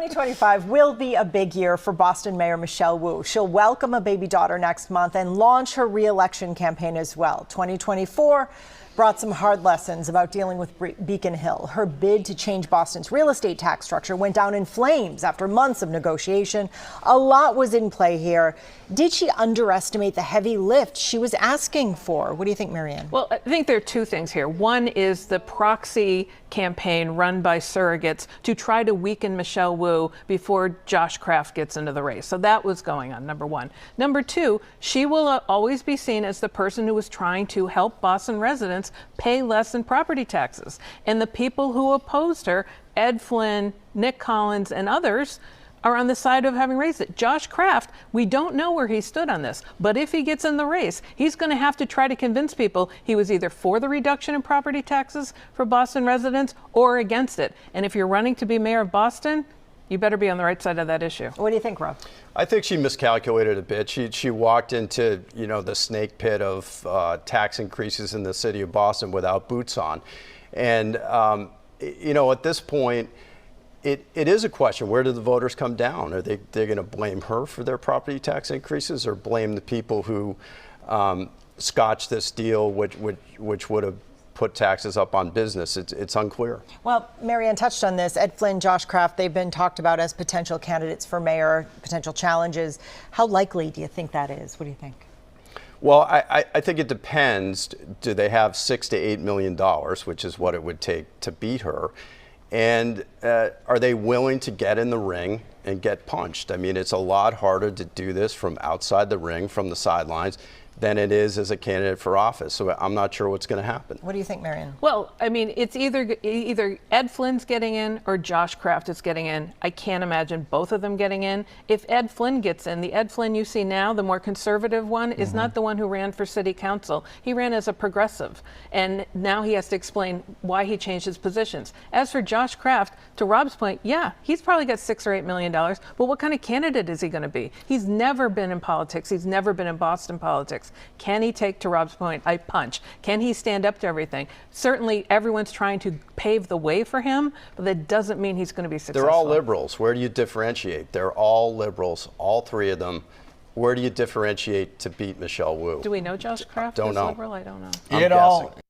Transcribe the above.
2025 will be a big year for Boston Mayor Michelle Wu. She'll welcome a baby daughter next month and launch her re-election campaign as well. 2024 brought some hard lessons about dealing with Beacon Hill. Her bid to change Boston's real estate tax structure went down in flames after months of negotiation. A lot was in play here. Did she underestimate the heavy lift she was asking for? What do you think, Marianne? Well, I think there are two things here. One is the proxy campaign run by surrogates to try to weaken Michelle Wu before Josh Kraft gets into the race. So that was going on, number one. Number two, she will always be seen as the person who was trying to help Boston residents pay less in property taxes. And the people who opposed her, Ed Flynn, Nick Collins, and others, are on the side of having raised it. Josh Kraft, we don't know where he stood on this, but if he gets in the race, he's going to have to try to convince people he was either for the reduction in property taxes for Boston residents or against it. And if you're running to be mayor of Boston, you better be on the right side of that issue. What do you think, Rob? I think she miscalculated a bit. She walked into, the snake pit of tax increases in the city of Boston without boots on. And, at this point, it is a question. Where do the voters come down? Are they're going to blame her for their property tax increases or blame the people who scotched this deal, which would have put taxes up on business? It's unclear. Well, Marianne touched on this. Ed Flynn, Josh Kraft, they've been talked about as potential candidates for mayor, potential challenges. How likely do you think that is? What do you think? Well, I think it depends. Do they have $6 to $8 million, which is what it would take to beat her? And are they willing to get in the ring and get punched? I mean, it's a lot harder to do this from outside the ring, from the sidelines, than it is as a candidate for office. So I'm not sure what's going to happen. What do you think, Marianne? Well, I mean, it's either Ed Flynn's getting in or Josh Kraft is getting in. I can't imagine both of them getting in. If Ed Flynn gets in, the Ed Flynn you see now, the more conservative one, is not the one who ran for city council. He ran as a progressive, and now he has to explain why he changed his positions. As for Josh Kraft, to Rob's point, yeah, he's probably got $6 or $8 million, but what kind of candidate is he going to be? He's never been in politics. He's never been in Boston politics. Can he take, to Rob's point, a punch? Can he stand up to everything? Certainly, everyone's trying to pave the way for him, but that doesn't mean he's going to be successful. They're all liberals. Where do you differentiate? They're all liberals, all three of them. Where do you differentiate to beat Michelle Wu? Do we know Josh Kraft Don't is know. liberal? I don't know. I'm guessing.